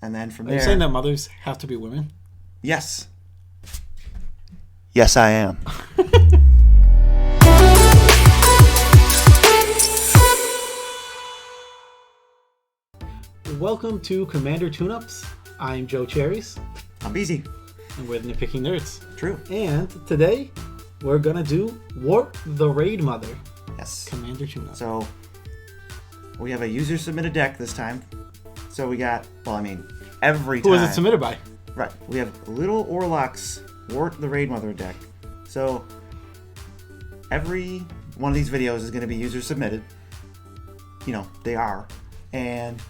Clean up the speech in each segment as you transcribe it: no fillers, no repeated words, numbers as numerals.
And then from Are there... you saying that mothers have to be women? Yes. Yes, I am. Welcome to Commander Tune-Ups. I'm Joe Cherries. I'm busy. And we're the Nitpicking Nerds. True. And today, we're going to do Wort the Raidmother. Yes. Commander Tune-Up. So, we have a user-submitted deck this time. So we got, every time. Who was it submitted by? Right. We have littleorlock's Wort the Raidmother deck. So, every one of these videos is going to be user-submitted. You know, they are. And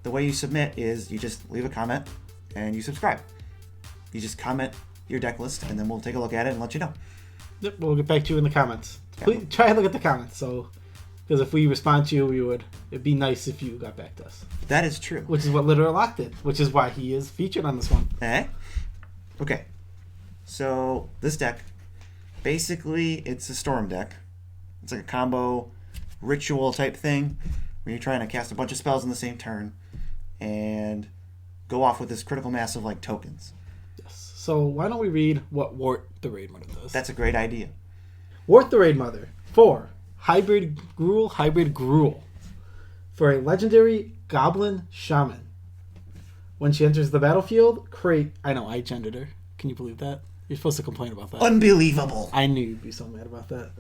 the way you submit is you just leave a comment and you subscribe. You just comment your deck list and then we'll take a look at it and let you know. Yep, we'll get back to you in the comments. Yeah. Please try to look at the comments, because if we respond to you, it'd be nice if you got back to us. That is true. Which is what littleorlock did, which is why he is featured on this one. Okay. So this deck, basically, it's a storm deck. It's like a combo ritual type thing where you're trying to cast a bunch of spells in the same turn and go off with this critical mass of tokens. Yes. So why don't we read what Wort the Raidmother does? That's a great idea. Wort the Raidmother. 4. Hybrid Gruul. For a legendary Goblin Shaman. When she enters the battlefield, create... I know, I gendered her. Can you believe that? You're supposed to complain about that. Unbelievable. I knew you'd be so mad about that.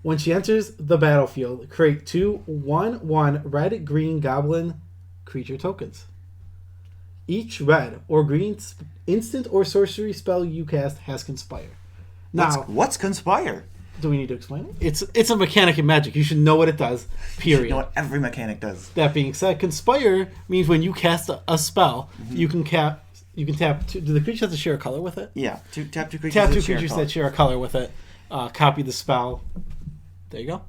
When she enters the battlefield, create 2 1/1 red-green Goblin creature tokens. Each red or green instant or sorcery spell you cast has Conspire. Now, what's Conspire? do we need to explain it? It's a mechanic in Magic. You should know what it does, period. You know what every mechanic does. That being said, Conspire means when you cast a spell, you can tap... do the creatures have to share a color with it? Yeah, tap 2 creatures, that share a color with it. Copy the spell. There you go.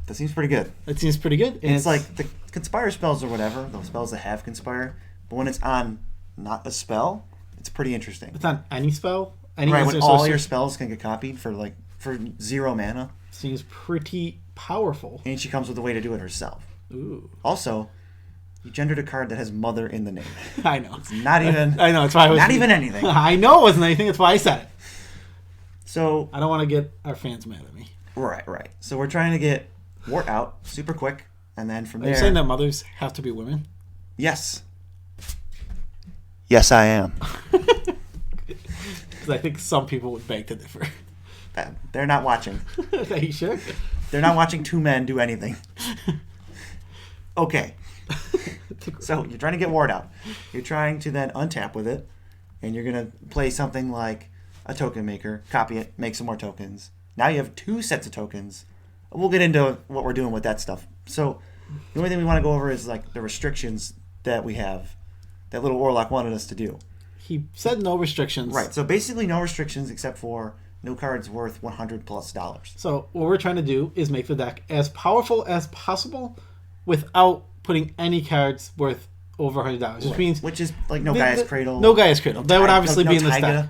That seems pretty good. It seems pretty good. And it's like the Conspire spells or whatever, those spells that have Conspire, but when it's on not a spell, it's pretty interesting. It's on any spell. Right, when all your spells can get copied for 0 mana. Seems pretty powerful. And she comes with a way to do it herself. Ooh. Also, you gendered a card that has mother in the name. I know. It's not even... I know, it's why I was... Not even anything. I know it wasn't anything, that's why I said it. So... I don't want to get our fans mad at me. Right. So we're trying to get Wort out super quick, and then from there... Are you saying that mothers have to be women? Yes. Yes, I am. Because I think some people would beg to differ. They're not watching. Are you sure? They're not watching 2 men do anything. Okay. So you're trying to get Wort out. You're trying to then untap with it, and you're going to play something like a token maker, copy it, make some more tokens. Now you have 2 sets of tokens. We'll get into what we're doing with that stuff. So the only thing we want to go over is the restrictions that we have that littleorlock wanted us to do. He said no restrictions. Right. So basically no restrictions except for no cards worth $100+. So what we're trying to do is make the deck as powerful as possible without putting any cards worth over $100. Which is no Gaia's Cradle. No Gaia's Cradle. That would obviously be in this Taiga. deck.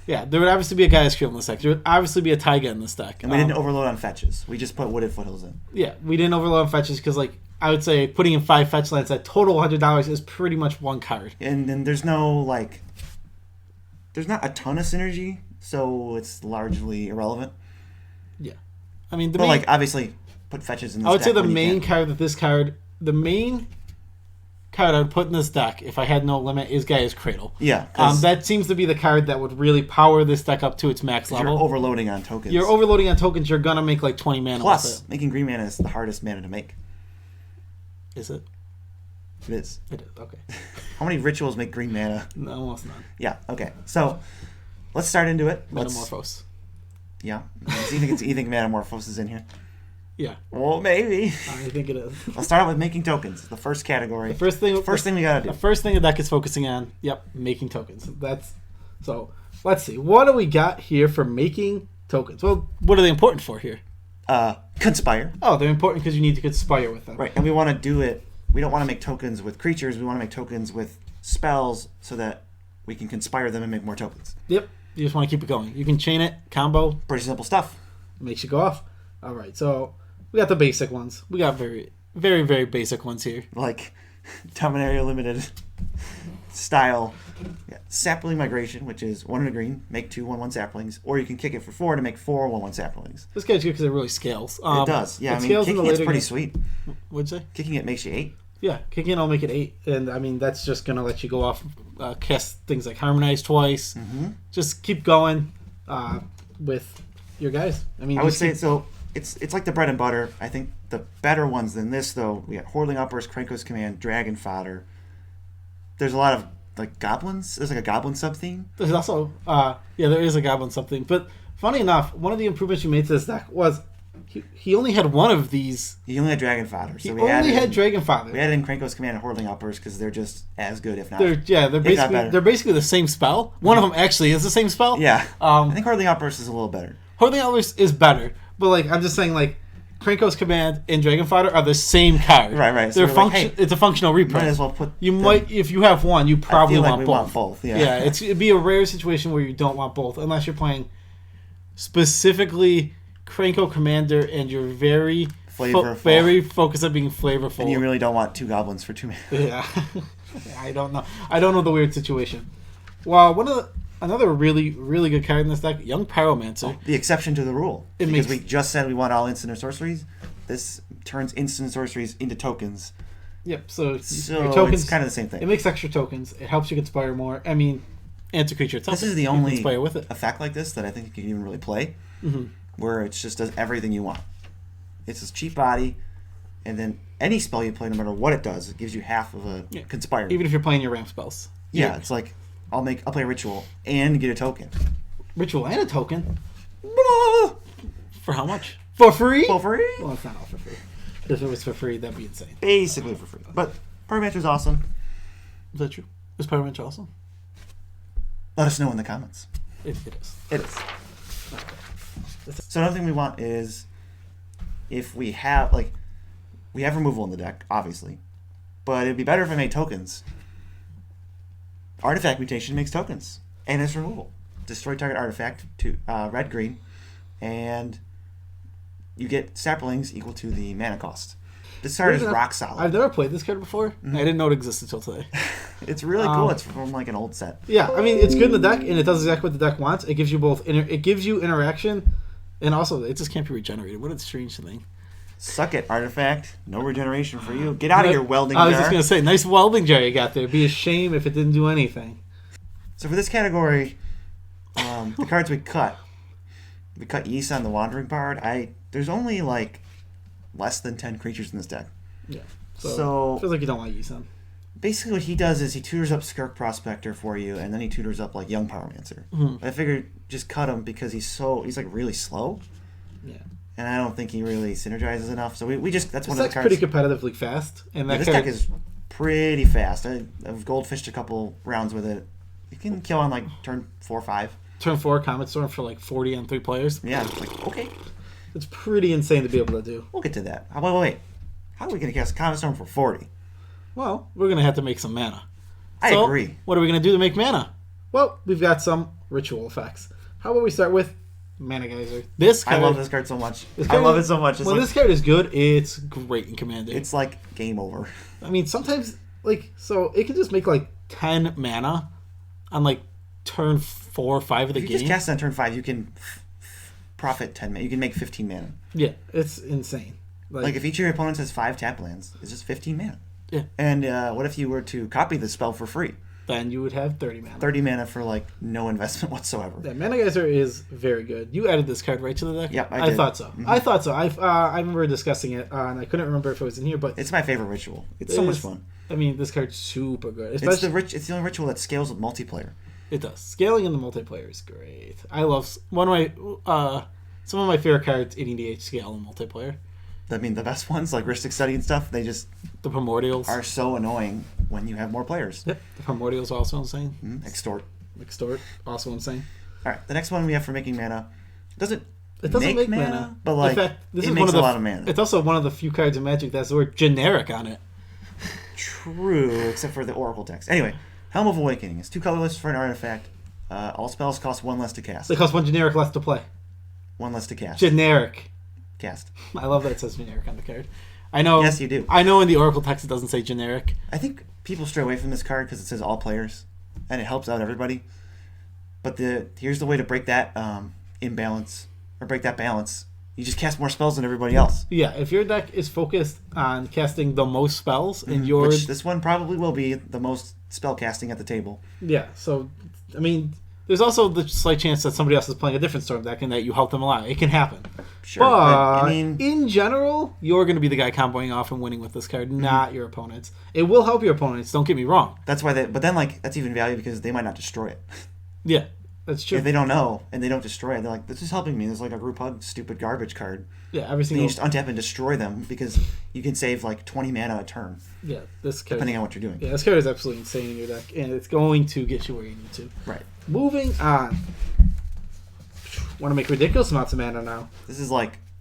Yeah, there would obviously be a Gaia's Cradle in this deck. There would obviously be a Taiga in this deck. And we didn't overload on fetches. We just put Wooded Foothills in. Yeah, we didn't overload on fetches because I would say putting in 5 fetch lands at total $100 is pretty much 1 card. And then there's no there's not a ton of synergy, so it's largely irrelevant. Yeah. I mean, obviously put fetches in this deck. I would say the main card I would put in this deck, if I had no limit, is Gaia's Cradle. Yeah. That seems to be the card that would really power this deck up to its max level. You're overloading on tokens. You're going to make 20 mana Plus, with it. making green mana is the hardest mana to make. Is it? It is. It is, okay. How many rituals make green mana? No, almost none. Yeah, okay. So, let's start into it. Metamorphose. Yeah. You think Metamorphose is in here? Yeah. Well, maybe. I think it is. Let's start out with making tokens. The first category. The first thing we gotta do. The first thing the deck is focusing on, making tokens. So, let's see. What do we got here for making tokens? Well, what are they important for here? Conspire. Oh, they're important because you need to conspire with them. Right, and we want to do it. We don't want to make tokens with creatures. We want to make tokens with spells so that we can conspire them and make more tokens. Yep. You just want to keep it going. You can chain it, combo. Pretty simple stuff. Makes you go off. All right, so we got the basic ones. We got very, very, very basic ones here. Like Dominaria Limited. style sapling migration, which is 1 and a green, make 2 1/1 saplings, or you can kick it for 4 to make 4 1/1 saplings. This guy's good because it really scales. It does. Yeah, I mean, kicking it's pretty sweet. What'd you say? Kicking it makes you 8. Yeah, kicking it will make it 8. And, I mean, that's just going to let you go off, cast things like Harmonize twice. Mm-hmm. Just keep going with your guys. I mean, I would say, so it's like the bread and butter. I think the better ones than this, though, we got Hordeling Outburst, Krenko's Command, Dragon Fodder. There's a lot of, like, goblins. There's, like, a goblin sub-theme. There's also, there is a goblin something. But funny enough, one of the improvements you made to this deck was he only had one of these. He only had Dragon Fodder. So he only had Dragon Fodder. We added in Krenko's Command and Hordeling Outburst because they're just as good, if not. They're basically the same spell. One of them actually is the same spell. Yeah. I think Hordeling Outburst is a little better. Hordeling Outburst is better, but like I'm just saying, like Krenko's Command and Dragon Fodder are the same card. Right. So it's a functional reprint. Might as well put. If you have one, you probably I feel like want we both. Want both. Yeah. It'd be a rare situation where you don't want both, unless you're playing specifically Krenko Commander and you're very focused on being flavorful. And you really don't want 2 goblins for 2 mana. Yeah. I don't know the weird situation. Well, another really, really good card in this deck, Young Pyromancer. The exception to the rule. Because we just said we want all instant or sorceries. This turns instant sorceries into tokens. Yep, so your tokens, it's kind of the same thing. It makes extra tokens. It helps you conspire more. I mean, answer creature itself. This is the only conspire with it. effect like this that I think you can even really play. Mm-hmm. Where it just does everything you want. It's this cheap body, and then any spell you play, no matter what it does, it gives you half of a conspire. Even if you're playing your ramp spells. Yeah, it's like I'll play a ritual and get a token. Ritual and a token? For how much? For free? For free? Well, it's not all for free. If it was for free, that'd be insane. Basically for free. But Pyromancer's awesome. Is that true? Is Pyromancer awesome? Let us know in the comments. It is. It is. So another thing we want is if we have removal in the deck, obviously, but it'd be better if I made tokens. Artifact Mutation makes tokens, and it's removal. Destroy target artifact to red green, and you get saplings equal to the mana cost. This card is rock solid. I've never played this card before. Mm-hmm. I didn't know it existed until today. It's really cool. It's from like an old set. Yeah, I mean it's good in the deck, and it does exactly what the deck wants. It gives you both. It gives you interaction. And also, it just can't be regenerated. What a strange thing. Suck it, artifact. No regeneration for you. Get out of your welding jar. I was just going to say, nice welding jar you got there. It'd be a shame if it didn't do anything. So for this category, the cards we cut Yisan the Wandering Bard. There's only like less than 10 creatures in this deck. Yeah. So it feels like you don't want Yisan. Basically what he does is he tutors up Skirk Prospector for you, and then he tutors up like Young Pyromancer. Mm-hmm. I figured just cut him because he's like really slow. Yeah. And I don't think he really synergizes enough. So we just that's this one of the cards. Pretty competitively fast, and this deck is pretty fast. I've goldfished a couple rounds with it. You can kill on like turn 4 or 5. Turn 4 Comet Storm for like 40 on 3 players. Yeah. Like okay. It's pretty insane to be able to do. We'll get to that. Wait. How are we going to cast Comet Storm for 40? Well, we're going to have to make some mana. I agree. What are we going to do to make mana? Well, we've got some ritual effects. How about we start with Mana Geyser? I love this card so much. I love it so much. This card is good, it's great in Commander. It's like game over. I mean, sometimes, so it can just make 10 mana on turn 4 or 5 of the game. If you just cast it on turn 5, you can profit 10 mana. You can make 15 mana. Yeah, it's insane. If each of your opponents has 5 tap lands, it's just 15 mana. Yeah. And what if you were to copy the spell for free? Then you would have 30 mana. 30 mana for no investment whatsoever. Yeah, Mana Geyser is very good. You added this card right to the deck? Yep, I did. I thought so. Mm-hmm. I thought so. I remember discussing it, and I couldn't remember if it was in here, but it's my favorite ritual. It's so much fun. I mean, this card's super good. It's the only ritual that scales with multiplayer. It does. Scaling in the multiplayer is great. I love some of my favorite cards 80DH scale in multiplayer. I mean, the best ones, like Ristic Study and stuff, the Primordials are so annoying when you have more players. Yep, the Primordials are also insane. Mm-hmm. Extort, also insane. All right, the next one we have for making mana it doesn't make mana, but in fact, this it is makes a lot of mana. It's also one of the few cards in Magic that has the word generic on it. True, except for the Oracle text. Anyway, Helm of Awakening. It's 2 colorless for an artifact. All spells cost 1 less to cast. They cost 1 generic less to play. 1 less to cast. Generic. Cast. I love that it says generic on the card. I know. Yes, you do. I know in the Oracle text it doesn't say generic. I think people stray away from this card because it says all players, and it helps out everybody. But here's the way to break that imbalance, or break that balance. You just cast more spells than everybody else. Yeah, if your deck is focused on casting the most spells, and which this one probably will be the most spell casting at the table. Yeah, so, I mean, there's also the slight chance that somebody else is playing a different Storm deck and that you help them a lot. It can happen. Sure. But, I mean, in general, you're going to be the guy comboing off and winning with this card, not your opponents. It will help your opponents, don't get me wrong. That's why but then, that's even value because they might not destroy it. Yeah, that's true. If they don't know and they don't destroy it, they're like, this is helping me. This is like a group hug, stupid garbage card. Yeah, every single... Then you just untap and destroy them because you can save 20 mana a turn. Yeah, this card... Depending on what you're doing. Yeah, this card is absolutely insane in your deck, and it's going to get you where you need to. Right. Moving on. Want to make ridiculous amounts of mana now. This is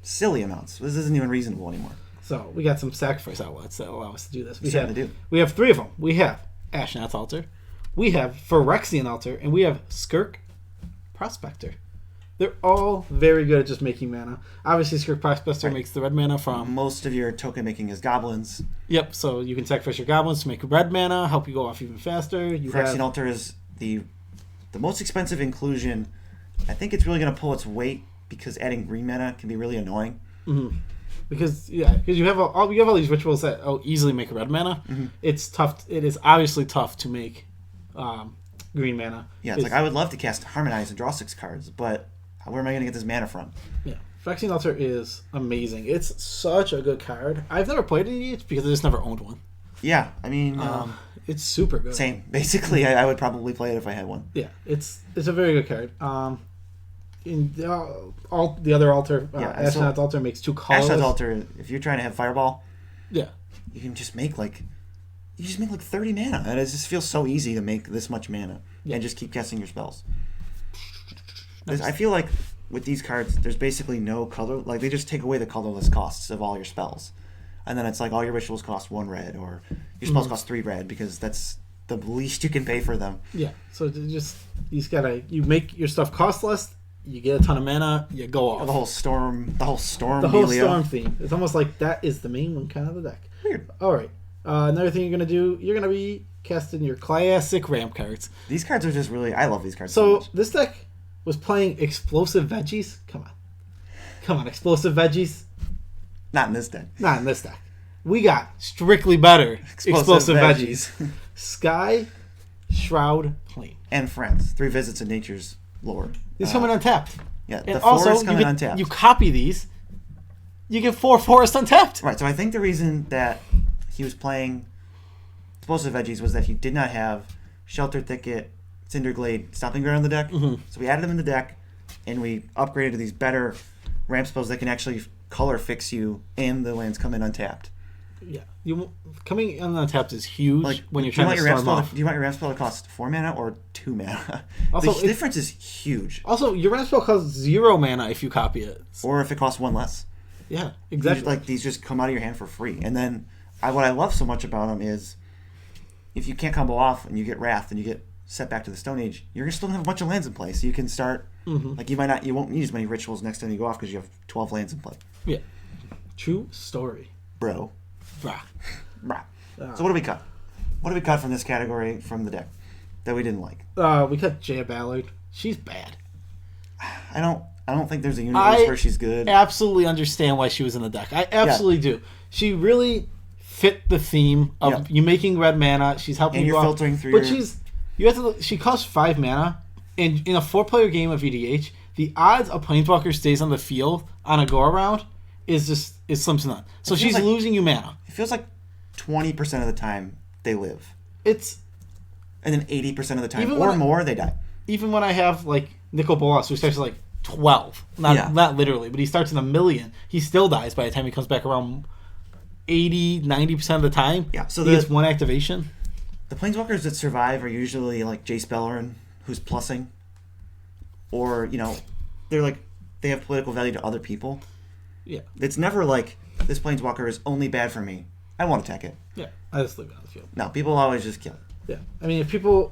silly amounts. This isn't even reasonable anymore. So, we got some sacrifice outlets that allow us to do this. We have 3 of them. We have Ashnod's Altar, we have Phyrexian Altar, and we have Skirk Prospector. They're all very good at just making mana. Obviously, Skirk Prospector makes the red mana from... Most of your token making is goblins. Yep, so you can sacrifice your goblins to make red mana, help you go off even faster. Phyrexian Altar is the most expensive inclusion. I think it's really going to pull its weight because adding green mana can be really annoying. Mm-hmm. Because you have all these rituals that easily make red mana. Mm-hmm. It's tough. It is obviously tough to make green mana. Yeah, it's I would love to cast Harmonize and draw 6 cards, but where am I going to get this mana from? Yeah, Phyrexian Altar is amazing. It's such a good card. I've never played it yet because I just never owned one. Yeah, I mean... it's super good. Same. Basically, I would probably play it if I had one. Yeah, it's a very good card. In the other altar, Ashnod's Altar makes 2 colorless. Ashnod's Altar, if you're trying to have Fireball, yeah, you can just make 30 mana. And it just feels so easy to make this much mana and just keep casting your spells. Nice. I feel like with these cards, there's basically no color. They just take away the colorless costs of all your spells. And then it's all your rituals cost 1 red, or your spells cost 3 red, because that's the least you can pay for them. Yeah, so you make your stuff cost less, you get a ton of mana, you go off. The whole storm theme. It's almost like that is the main one kind of the deck. Weird. All right. Another thing you're going to do, you're going to be casting your classic ramp cards. These cards are just really... I love these cards so much. This deck was playing Explosive Veggies. Come on, Explosive Veggies. Not in this deck. Not in this deck. We got strictly better Explosive Veggies. Sky, Shroud, Flame. And Friends. 3 visits in Nature's lore. These come in untapped. Yeah, and the forest come in untapped. You copy these, you get 4 forest untapped. Right, so I think the reason that he was playing Explosive Veggies was that he did not have Shelter Thicket, Cinderglade, Stomping Ground in the deck. Mm-hmm. So we added them in the deck, and we upgraded to these better ramp spells that can actually color fix you, and the lands come in untapped. Yeah, coming in untapped is huge when you're trying to storm off. Do you want your ramp spell to cost 4 mana or 2 mana? Also, the difference is huge. Also, your ramp spell costs 0 mana if you copy it, or if it costs 1 less. Yeah, exactly. These just come out of your hand for free. And then what I love so much about them is if you can't combo off and you get Wrath and you get set back to the Stone Age, you're gonna still have a bunch of lands in play. So you can start you won't need as many rituals next time you go off because you have 12 lands in play. Yeah, true story, bro. Brah. So what do we cut? What do we cut from this category from the deck that we didn't like? We cut Jaya Ballard. She's bad. I don't think there's a universe where she's good. I absolutely understand why she was in the deck. I absolutely do. She really fit the theme of you making red mana. She's helping you. And you're filtering through. But she costs 5 mana, and in a 4-player game of EDH, the odds a Planeswalker stays on the field on a go around is slim to none. So she's losing you mana. It feels like 20% of the time they live. And then 80% of the time or more they die. Even when I have Nicol Bolas, who starts at 12, not literally, but he starts in 1,000,000. He still dies by the time he comes back around 80-90% of the time. Yeah, so he gets 1 activation. The Planeswalkers that survive are usually Jace Beleren, who's plussing, or they have political value to other people. Yeah, it's never this Planeswalker is only bad for me. I won't attack it. Yeah, I just leave it on the field. No, people always just kill it. Yeah, I mean,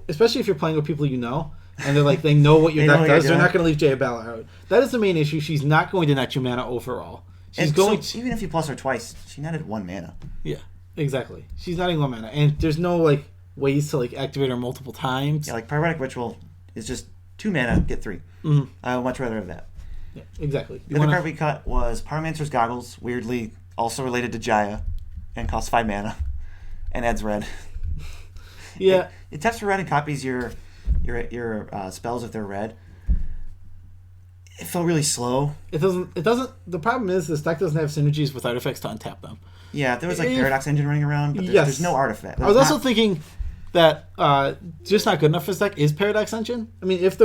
especially if you're playing with people you know, and they know what your deck does, they're not going to leave Jaya Ballard out. That is the main issue. She's not going to net you mana overall. Even if you plus her twice, she netted 1 mana. Yeah. Exactly. She's not even low mana, and there's no like ways to like activate her multiple times. Yeah, like Pyretic Ritual is just 2 mana, get 3. Mm-hmm. I would much rather have that. Yeah, exactly. The other card we cut was Pyromancer's Goggles, weirdly also related to Jaya, and costs 5 mana, and adds red. Yeah. It taps for red and copies your spells if they're red. It felt really slow. It doesn't. The problem is this deck doesn't have synergies with artifacts to untap them. Yeah, there was like Paradox Engine running around, but there's no artifact. I was also thinking that just not good enough for this deck is Paradox Engine. I mean, if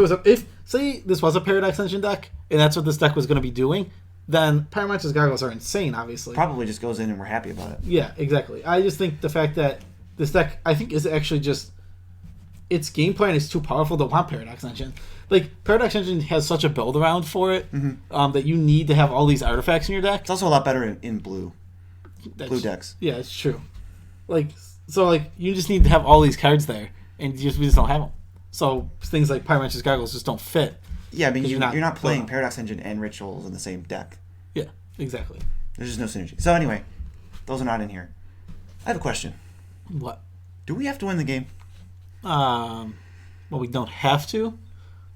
say this was a Paradox Engine deck and that's what this deck was going to be doing, then Pyromancer's Goggles are insane, obviously. Probably just goes in and we're happy about it. Yeah, exactly. I just think the fact that this deck, I think, is actually just its game plan is too powerful to want Paradox Engine. Like, Paradox Engine has such a build around for it that you need to have all these artifacts in your deck. It's also a lot better in blue decks. Yeah, it's true. Like, so like you just need to have all these cards there, and we just don't have them. So things like Pyromancer's Goggles just don't fit. Yeah, I mean you're not playing Paradox Engine and Rituals in the same deck. Yeah, exactly. There's just no synergy. So anyway, those are not in here. I have a question. What? Do we have to win the game? Well, we don't have to,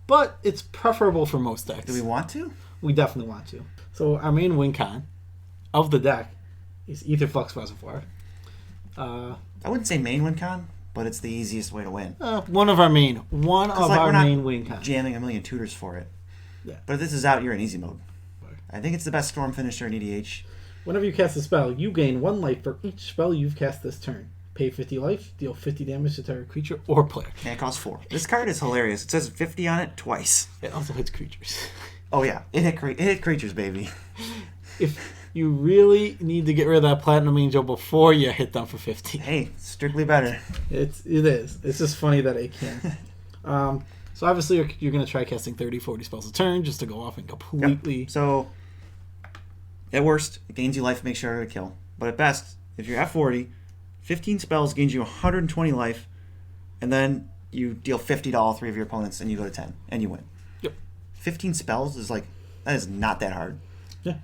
but it's preferable for most decks. Do we want to? We definitely want to. So our main win con of the deck is Aetherflux Reservoir. I wouldn't say main win con, but it's the easiest way to win. One of our main win cons. Jamming a million tutors for it. Yeah. But if this is out, you're in easy mode. I think it's the best Storm finisher in EDH. Whenever you cast a spell, you gain 1 life for each spell you've cast this turn. Pay 50 life, deal 50 damage to target creature or player. And it costs 4. This card is hilarious. It says 50 on it twice. It also hits creatures. Oh yeah, it hit creatures, baby. If you really need to get rid of that Platinum Angel before you hit them for 50. Hey, strictly better. It is. It's just funny that it can. So obviously you're going to try casting 30, 40 spells a turn just to go off and completely... Yep. So, at worst, it gains you life, makes sure to kill. But at best, if you're at 40, 15 spells gains you 120 life, and then you deal 50 to all 3 of your opponents, and you go to 10, and you win. Yep. 15 spells is that is not that hard. Yeah.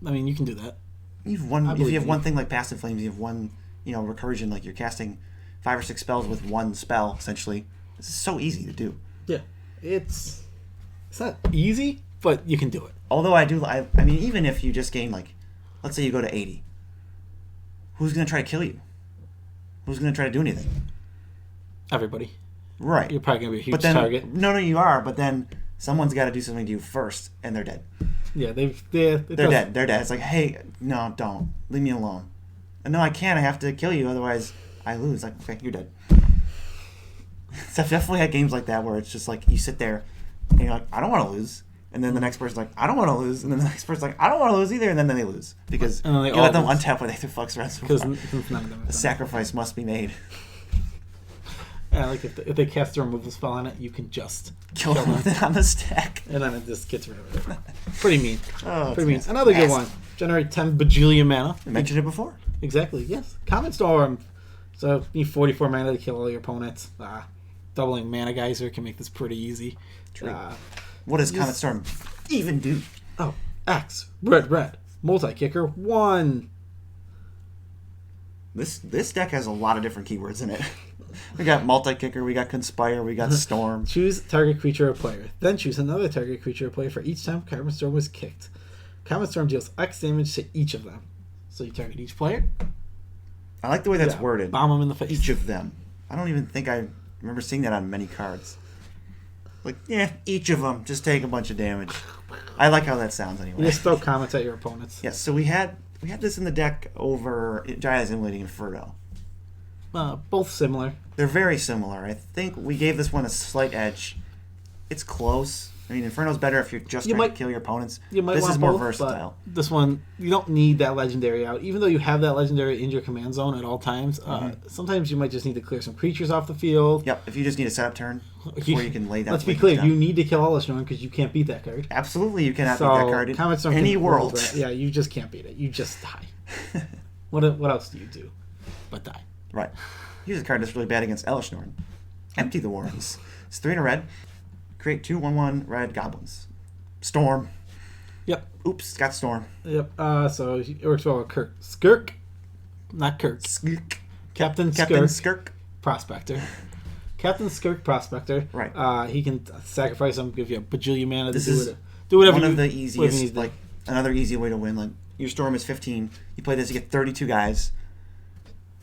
I mean, you can do that. If you have one thing like Passive Flames, you have one, recursion, like you're casting 5 or 6 spells with one spell, essentially. This is so easy to do. Yeah. It's not easy, but you can do it. Although I mean, even if you just gain, let's say you go to 80, who's going to try to kill you? Who's going to try to do anything? Everybody. Right. You're probably going to be a huge target. No, you are, but then someone's got to do something to you first, and they're dead. Yeah, they're dead. They're dead. It's like, hey, no, don't. Leave me alone. And no, I can't. I have to kill you, otherwise I lose. Like, okay, you're dead. So I've definitely had games like that where it's just like you sit there and you're like, I don't want to lose. And then the next person's like, I don't want to lose. And then the next person's like, I don't want to lose either. And then they lose. Because you let them untap with Aetherflux Reservoir. Because none of them. A sacrifice must be made. Yeah, like if they cast a removal spell on it, you can just kill them with it on the stack. And then it just gets rid of it. Pretty mean. Oh, pretty mean. Another good one. Generate 10 bajillion mana. I mentioned it before. Exactly, yes. Common Storm. So you need 44 mana to kill all your opponents. Doubling Mana Geyser can make this pretty easy. True. What does Comet Storm even do? Oh, X, red, multi-kicker, 1. This deck has a lot of different keywords in it. We got multi-kicker, we got conspire, we got storm. Choose target creature or player. Then choose another target creature or player for each time Comet Storm was kicked. Comet Storm deals X damage to each of them. So you target each player. I like the way that's worded. Bomb them in the face. Each of them. I don't even think I remember seeing that on many cards. Like, yeah, each of them. Just take a bunch of damage. I like how that sounds anyway. You just throw comets at your opponents. Yes, so we had this in the deck over Jaya's Emulating Inferno. Both similar. They're very similar. I think we gave this one a slight edge. It's close. I mean, Inferno's better if you're just trying to kill your opponents. This is more versatile. This one, you don't need that legendary out. Even though you have that legendary in your command zone at all times, sometimes you might just need to clear some creatures off the field. Yep, if you just need a setup turn before you can lay down. Let's be clear, you need to kill Elishnorn because you can't beat that card. Absolutely, you cannot beat that card in any world. Yeah, you just can't beat it. You just die. What else do you do but die? Right. Here's a card that's really bad against Elishnorn. Empty the Warrens. It's 3 and a red. Create 2 1/1 red goblins. Storm. Yep. Oops, got Storm. Yep. So it works well with Skirk. not Kirk. Skirk. Captain Captain Skirk. Skirk. Prospector. Captain Skirk Prospector. Right. He can sacrifice him, give you a bajillion mana This to is do whatever. one of the whatever easiest, you like another easy way to win. Like your storm is 15. You play this, you get 32 guys.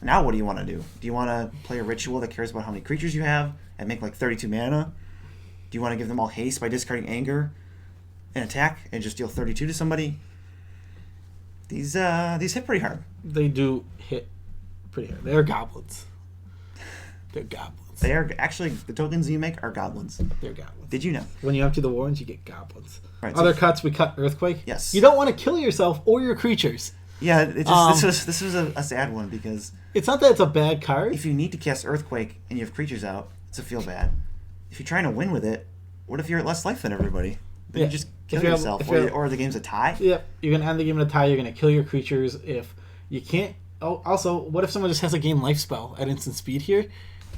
Now what do you want to do? Do you want to play a ritual that cares about how many creatures you have and make like 32 mana? Do you want to give them all haste by discarding anger and attack and just deal 32 to somebody? These hit pretty hard. They do hit pretty hard. They're goblins. They're goblins. They are actually the tokens you make are goblins. They're goblins. Did you know? When you empty the warrens, you get goblins. Right, Other cuts, we cut Earthquake. Yes. You don't want to kill yourself or your creatures. Yeah, it just this was a sad one because It's not that it's a bad card. if you need to cast Earthquake and you have creatures out, it's a feel bad. If you're trying to win with it, what if you're at less life than everybody? Then Yeah. you just kill If you have- yourself, if you have- or the game's a tie. Yep. You're going to end the game in a tie. You're going to kill your creatures if you can't. Oh, also, what if someone just has a gain life spell at instant speed here?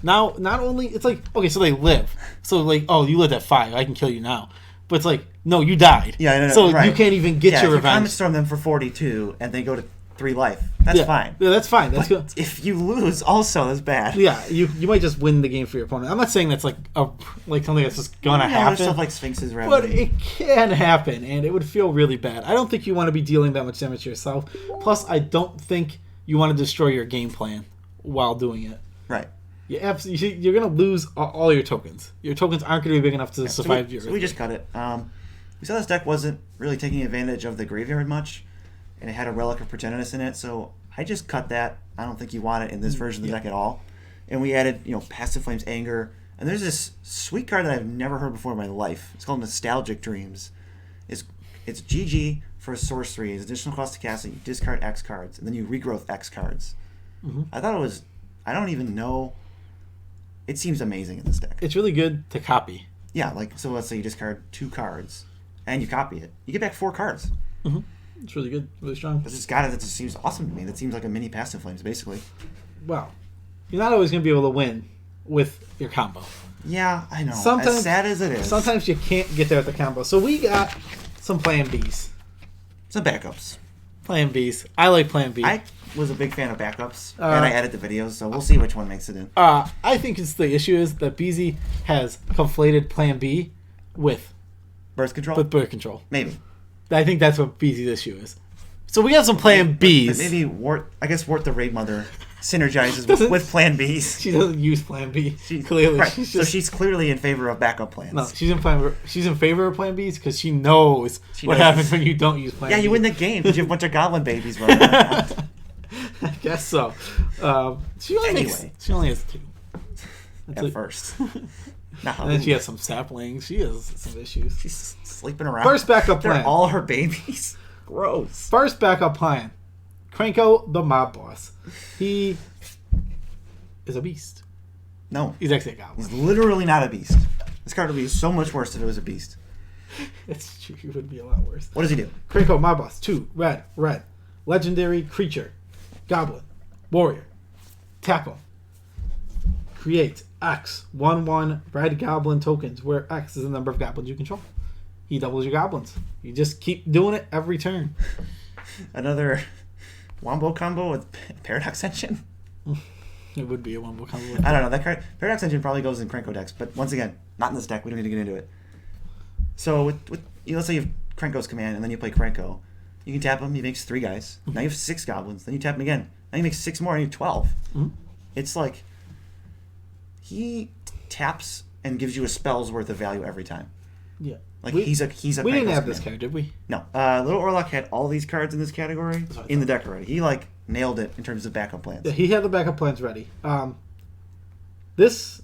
Now, not only, it's like, okay, so they live. So, like, oh, you lived at 5. I can kill you now. But it's like, no, you died. Yeah, no, so right. you can't even get Yeah, your if you revenge. Comet Storm them for 42 and they go to 3 life, that's Yeah. fine. Yeah, that's fine. That's good. If you lose, also, that's bad. Yeah, you might just win the game for your opponent. I'm not saying that's like something that's just gonna There's happen, stuff like Sphinxes around. but it can happen, and it would feel really bad. I don't think you want to be dealing that much damage to yourself. Plus, I don't think you want to destroy your game plan while doing it. Right. You're gonna lose all your tokens. Your tokens aren't gonna be big enough to survive your. So we just cut it. We saw this deck wasn't really taking advantage of the graveyard much, and it had a Relic of Pretendiness in it, so I just cut that. I don't think you want it in this version of the deck at all. And we added, Passive Flame's Anger, and there's this sweet card that I've never heard before in my life. It's called Nostalgic Dreams. It's GG for a sorcery. It's additional cost to cast it. You discard X cards, and then you regrowth X cards. Mm-hmm. I thought it was. I don't even know. It seems amazing in this deck. It's really good to copy. Yeah, so let's say you discard 2 cards, and you copy it. You get back 4 cards. Mm-hmm. It's really good, really strong. This just got it. That just seems awesome to me. That seems like a mini Passive Flames, basically. Well, you're not always gonna be able to win with your combo. Yeah, I know. Sometimes, as sad as it is. Sometimes you can't get there with the combo. So we got some Plan Bs. Some backups. Plan Bs. I like Plan B. I was a big fan of backups, and I edit the videos, so we'll see which one makes it in. I think the issue is that BZ has conflated Plan B with Birth control? birth control. Maybe. I think that's what BZ's issue is. So we have some Plan Bs. But maybe Wort the Raidmother synergizes with Plan Bs. She doesn't use Plan B. Clearly, right. So she's clearly in favor of backup plans. No, she's in favor of Plan Bs because she knows what happens when you don't use Plan B. Yeah, you win the game because you have a bunch of goblin babies running around. I guess so. She only has 2. At first. No. And then she has some saplings. She has some issues. She's sleeping around. First backup plan. They're all her babies. Gross. First backup plan. Cranko, the mob boss. He is a beast. No. He's actually a goblin. He's literally not a beast. This card would be so much worse if it was a beast. It's true. It would be a lot worse. What does he do? Cranko, mob boss. 2, red. Legendary creature. Goblin. Warrior. Tap him. Create X 1/1 red goblin tokens where X is the number of goblins you control. He doubles your goblins. You just keep doing it every turn. Another wombo combo with Paradox Engine? It would be a wombo combo. I don't know. That card, Paradox Engine probably goes in Cranko decks, but once again, not in this deck. We don't need to get into it. So with let's say you have Cranko's command and then you play Cranko. You can tap him. He makes 3 guys. Now you have 6 goblins. Then you tap him again. Now you make 6 more and you have 12. Mm-hmm. It's like he taps and gives you a spell's worth of value every time. Yeah. Like he's a We didn't Cranko's have this command. card, did we? No. Littleorlock had all these cards in this category in the deck already. He nailed it in terms of backup plans. Yeah, he had the backup plans ready. This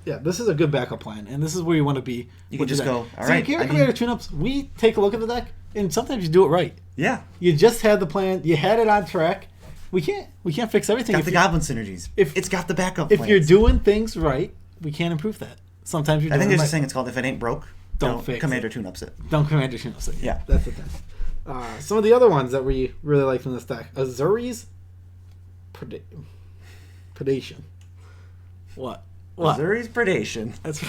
is a good backup plan, and this is where you want to be. You can just go, all so right. Here at Commander Tune-Ups, we take a look at the deck, and sometimes you do it right. Yeah. You just had the plan. You had it on track. We can't fix everything. It's got the goblin synergies. It's got the backup If plans. you're doing things right, we can't improve that. Sometimes you're doing I think there's right. a saying it's called if it ain't broke, Don't fix Commander it. Tune-Ups it. Don't Commander Tune-Ups it. Yeah. That's the thing. Some of the other ones that we really like from this deck. Azuri's Predation. What? Azuri's Predation. That's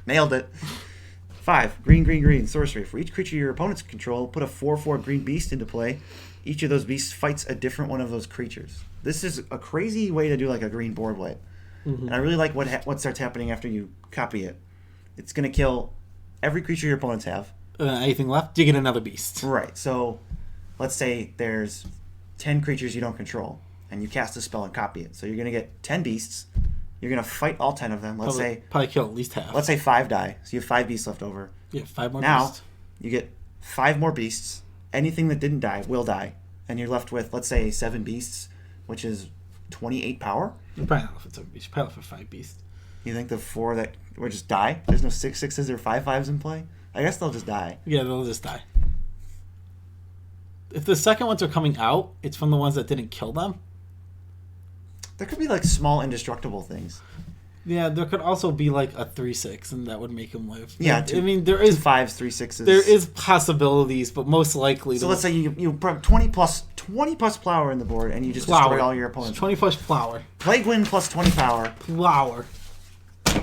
Nailed it. 5. Green. Sorcery. For each creature your opponents control, put a 4/4 green beast into play. each of those beasts fights a different one of those creatures. This is a crazy way to do like a green board wipe. Mm-hmm. And I really like what starts happening after you copy it. It's going to kill every creature your opponents have. Anything left, you get another beast. Right. So let's say there's 10 creatures you don't control, and you cast a spell and copy it. So you're going to get 10 beasts. You're going to fight all 10 of them. Probably kill at least half. Let's say 5 die. So you have 5 beasts left over. Yeah, 5 more now, beasts. Now, you get 5 more beasts. Anything that didn't die will die. And you're left with, let's say, 7 beasts, which is 28 power. You're probably not left with 7 beasts. You're probably left with 5 beasts. You think the 4 that will just die? There's no 6/6s or 5/5s in play? I guess they'll just die. Yeah, they'll just die. If the second ones are coming out, it's from the ones that didn't kill them. There could be like small indestructible things. Yeah, there could also be like a 3/6, and that would make him live. Yeah, I mean there is 5s, 3/6s. There is possibilities, but most likely. So let's say you put 20 plus plower in the board, and you just destroy all your opponents. 20 plus plower. Plague Wind plus 20 power. Plower.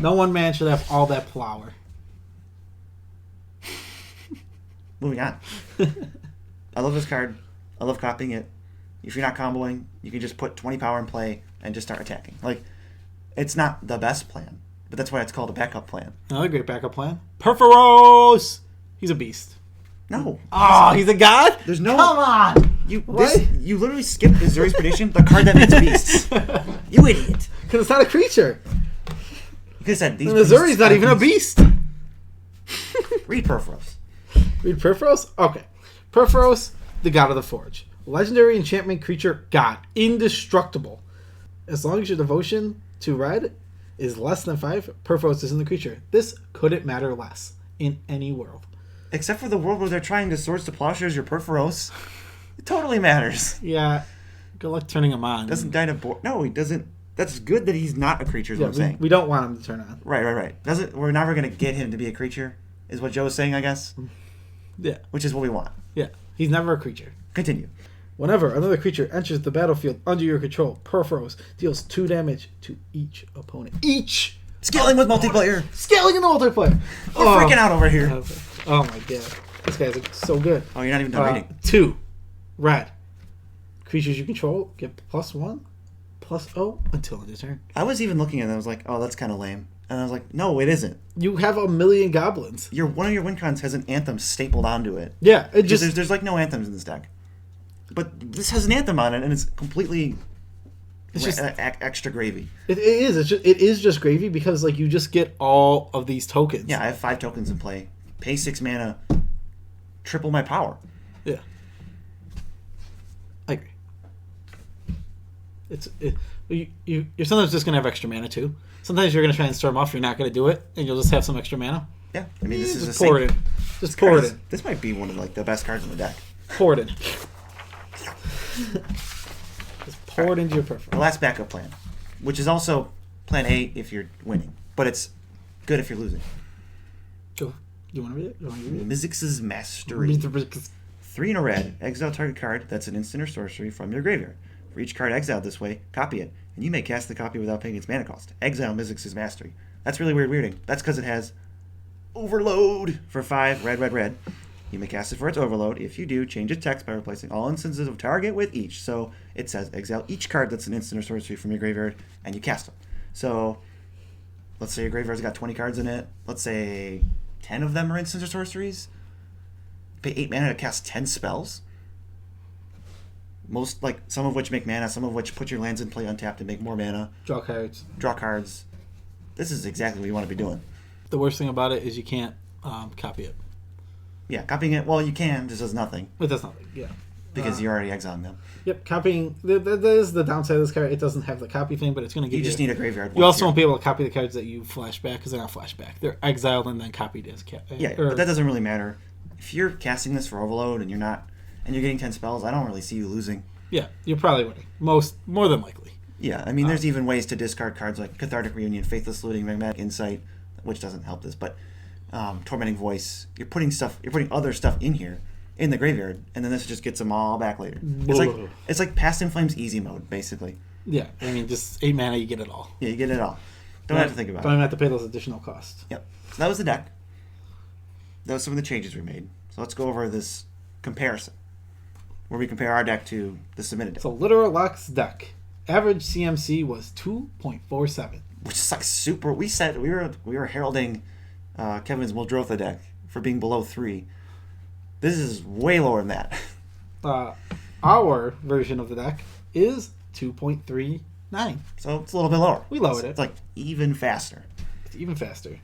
No one man should have all that plower. Moving on. I love this card. I love copying it. If you're not comboing, you can just put 20 power in play and just start attacking. Like, it's not the best plan, but that's why it's called a backup plan. Another great backup plan. Purphoros! He's a beast. No. Oh, he's a god? There's no... Come on! You literally skipped the Zuri's Predation, the card that makes beasts. You idiot. Because it's not a creature. You could have said these. And Zuri's not even a beast. Read Purphoros. Read Purphoros? Okay. Purphoros, the god of the forge. Legendary enchantment creature god. Indestructible. As long as your devotion to red is less than 5, Purphoros isn't the creature. This couldn't matter less in any world. Except for the world where they're trying to Swords to Plowshares your Purphoros. It totally matters. Yeah. Good luck turning him on. Doesn't die to board. No, he doesn't. That's good that he's not a creature is what I'm saying. We don't want him to turn on. Right. We're never going to get him to be a creature, is what Joe was saying, I guess. Yeah. Which is what we want. Yeah. He's never a creature. Continue. Whenever another creature enters the battlefield under your control, Purphoros deals 2 damage to each opponent. Each! Scaling with multiplayer! Scaling in the multiplayer! We're freaking out over here. Oh my god. This guy's so good. Oh, you're not even done reading. 2. Red. Creatures you control get +1/+0 until end of turn. I was even looking at it and I was like, oh, that's kind of lame. And I was like, no, it isn't. You have a million goblins. One of your win cons has an Anthem stapled onto it. Yeah. There's like no Anthems in this deck. But this has an Anthem on it, and it's completely extra gravy. It is. It is just gravy because like you just get all of these tokens. Yeah, I have 5 tokens in play. Pay 6 mana, triple my power. Yeah, I agree. You're sometimes just gonna have extra mana too. Sometimes you're gonna try and storm off. You're not gonna do it, and you'll just have some extra mana. Yeah, I mean this is just pour it in. Just pour it in. This might be one of like the best cards in the deck. Pour it in. Just pour it into your Purphoros. The last backup plan, which is also plan A if you're winning, but it's good if you're losing. Go. You want to read it? Mizzix's Mastery. 3 in a red. Exile target card that's an instant or sorcery from your graveyard. For each card exiled this way, copy it, and you may cast the copy without paying its mana cost. Exile Mizzix's Mastery. That's really weird weirding. That's because it has Overload for 5, red. You may cast it for its overload. If you do, change its text by replacing all instances of target with each. So it says exile each card that's an instant or sorcery from your graveyard, and you cast them. So let's say your graveyard's got 20 cards in it. Let's say 10 of them are instants or sorceries. Pay 8 mana to cast 10 spells. Some of which make mana, some of which put your lands in play untapped and make more mana. Draw cards. This is exactly what you want to be doing. The worst thing about it is you can't copy it. Yeah, copying it, well, you can, just does nothing. It does nothing, yeah. Because you're already exiling them. Yep, copying, that is the downside of this card. It doesn't have the copy thing, but it's going to give you... You just need a graveyard. You also won't be able to copy the cards that you flash back, because they're not flashback. They're exiled and then copied as... but that doesn't really matter. If you're casting this for overload and you're getting 10 spells, I don't really see you losing. Yeah, you're probably winning. More than likely. Yeah, I mean, there's even ways to discard cards like Cathartic Reunion, Faithless Looting, Magmatic Insight, which doesn't help this, but Tormenting Voice. You're putting other stuff in here in the graveyard, and then this just gets them all back later. It's like Past in Flames easy mode, basically. Yeah, I mean, just 8 mana, you get it all. Yeah, you get it all. Don't have to think about it. Don't have to pay those additional costs. Yep. So that was the deck. That was some of the changes we made. So let's go over this comparison. where we compare our deck to the submitted deck. So littleorlock's deck average CMC was 2.47, which is like super. We said we were heralding Kevin's Muldrotha deck for being below 3. This is way lower than that. Our version of the deck is 2.39. So it's a little bit lower. We lowered it. It's like even faster. It's even faster.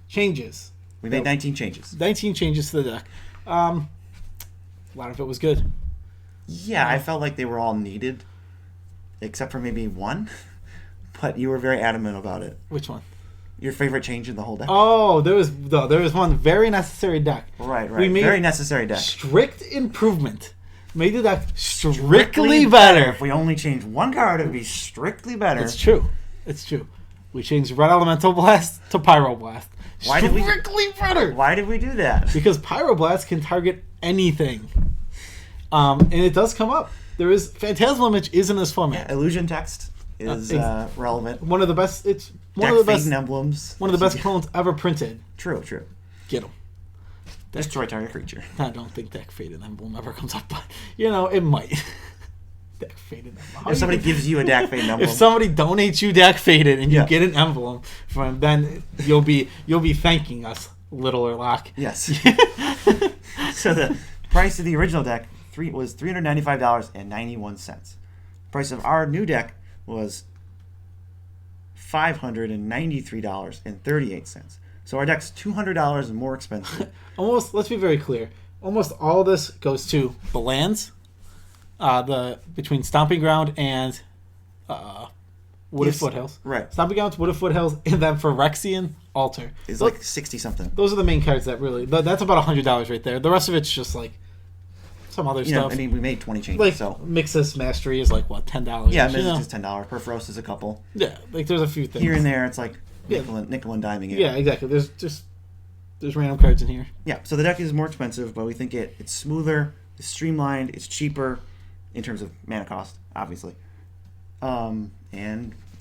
Changes. We made 19 changes. 19 changes to the deck. A lot of it was good. Yeah, I felt like they were all needed, except for maybe one. But you were very adamant about it. Which one? Your favorite change in the whole deck? Oh, there was one very necessary deck. Right. We made very necessary deck. Strict improvement. Made the deck strictly better. If we only change one card, it would be strictly better. It's true. We changed Red Elemental Blast to Pyroblast. Strictly better. Why did we do that? Because Pyroblast can target anything. And it does come up. There is Phantasmal Image is in this format. Yeah, illusion text is relevant. One of the best. It's one deck of the best emblems. One of the best clones ever printed. True. Get them. Destroy target creature. I don't think Deck Faded Emblem ever comes up, but it might. Deck Faded Emblem. If somebody gives you a Deck Faded Emblem, if somebody donates you Deck Faded and you get an emblem from, then you'll be thanking us, littleorlock. Yes. So the price of the original deck was $395.91. Price of our new deck was $593.38. So our deck's $200 more expensive. Almost. Let's be very clear. Almost all of this goes to the lands, between Stomping Ground and Wooded Foothills. Right. Stomping Ground, Wooded Foothills, and then for Phyrexian Altar. It's like 60 something. Those are the main cards that really. That's about $100 right there. The rest of it's just like some other stuff. I mean, we made 20 changes. Like so Mixus Mastery is like what, $10? Yeah, Mizzix is $10. Purphoros is a couple. Yeah, like there's a few things here and there. It's like nickel and diming it. Yeah, exactly. There's random cards in here. Yeah, so the deck is more expensive, but we think it's smoother, it's streamlined, it's cheaper in terms of mana cost, obviously. And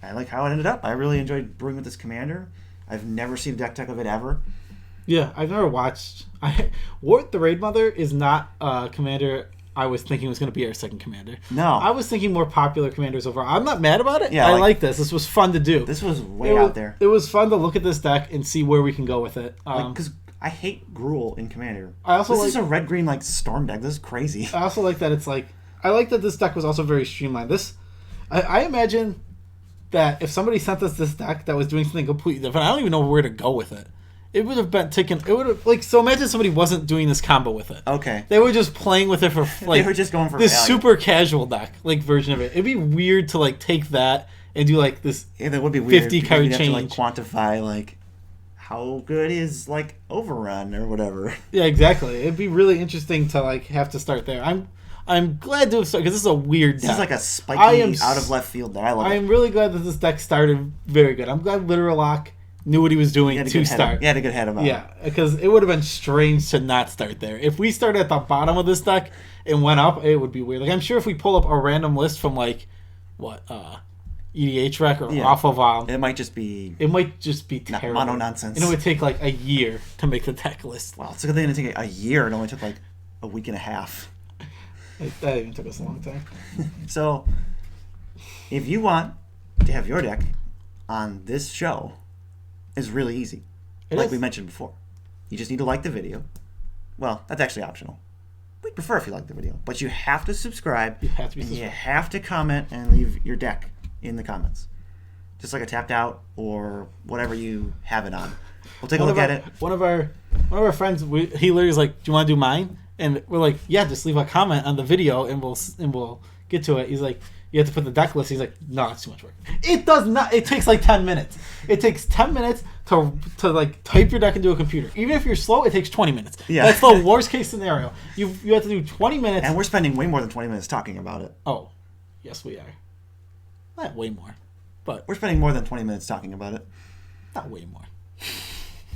I like how it ended up. I really enjoyed brewing with this commander. I've never seen a deck tech of it ever. Yeah, I've never watched. Wort the Raidmother is not a commander I was thinking was going to be our second commander. No. I was thinking more popular commanders overall. I'm not mad about it. Yeah, I like this. This was fun to do. This was out there. It was fun to look at this deck and see where we can go with it. Because I hate Gruul in Commander. This is a red-green Storm deck. This is crazy. I also like that it's like... I like that this deck was also very streamlined. I imagine that if somebody sent us this deck that was doing something completely different, I don't even know where to go with it. It would have been taken. It would have so. Imagine somebody wasn't doing this combo with it. Okay. They were just playing with it for they were just going for this value. super casual deck version of it. It'd be weird to take that and do this. Yeah, that would be weird. 50 card change. Have to quantify how good is Overrun or whatever. Yeah, exactly. It'd be really interesting to have to start there. I'm glad to start because this is a weird deck. This is a spiky out of left field deck. I love it. I'm really glad that this deck started very good. I'm glad Littleorlock knew what he was doing to start. He had a good head about it. Yeah, because it would have been strange to not start there. If we started at the bottom of this deck and went up, it would be weird. I'm sure if we pull up a random list from EDH Rec or off of it might just be terrible. Mono nonsense. And it would take a year to make the deck list. Wow, it's a good thing to take a year. It only took a week and a half. That even took us a long time. So, if you want to have your deck on this show, it's really easy. We mentioned before. You just need to like the video. Well, that's actually optional. We'd prefer if you like the video. But you have to subscribe. You have to be and subscribed. You have to comment and leave your deck in the comments. Just like a tapped out or whatever you have it on. We'll take a look at it. One of our friends, he literally was like, "Do you want to do mine?" And we're like, "Yeah, just leave a comment on the video and we'll get to it." He's like, "You have to put the deck list." He's like, "No, it's too much work." It does not. It takes 10 minutes. It takes 10 minutes to type your deck into a computer. Even if you're slow, it takes 20 minutes. Yeah. That's the worst case scenario. You have to do 20 minutes. And we're spending way more than 20 minutes talking about it. Oh, yes, we are. Not way more, but we're spending more than 20 minutes talking about it. Not way more.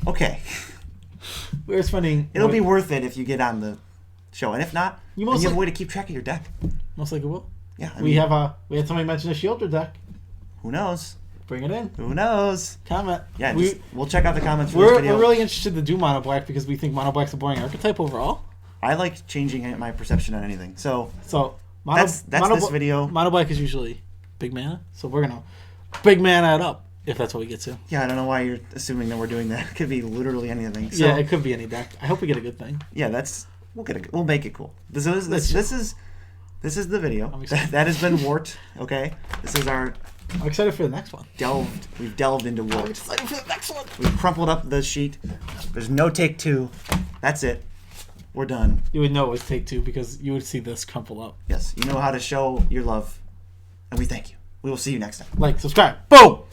Okay. We're spending. It'll be worth it if you get on the show, and if not, you have a way to keep track of your deck. Most likely will. Yeah, we had somebody mention a Shielder deck. Who knows? Bring it in. Who knows? Comment. Yeah, we'll check out the comments for this video. We're really interested to do Mono Black because we think Mono Black's a boring archetype overall. I like changing my perception on anything. So that's this video. Mono black is usually big mana, so we're gonna big mana it up if that's what we get to. Yeah, I don't know why you're assuming that we're doing that. It could be literally anything. So, yeah, it could be any deck. I hope we get a good thing. Yeah, we'll make it cool. This is the video. That has been Wort. Okay, this is our. I'm excited for the next one. We've delved into Wort. I'm excited for the next one. We've crumpled up the sheet. There's no take two. That's it. We're done. You would know it was take two because you would see this crumple up. Yes, you know how to show your love, and we thank you. We will see you next time. Like, subscribe. Boom!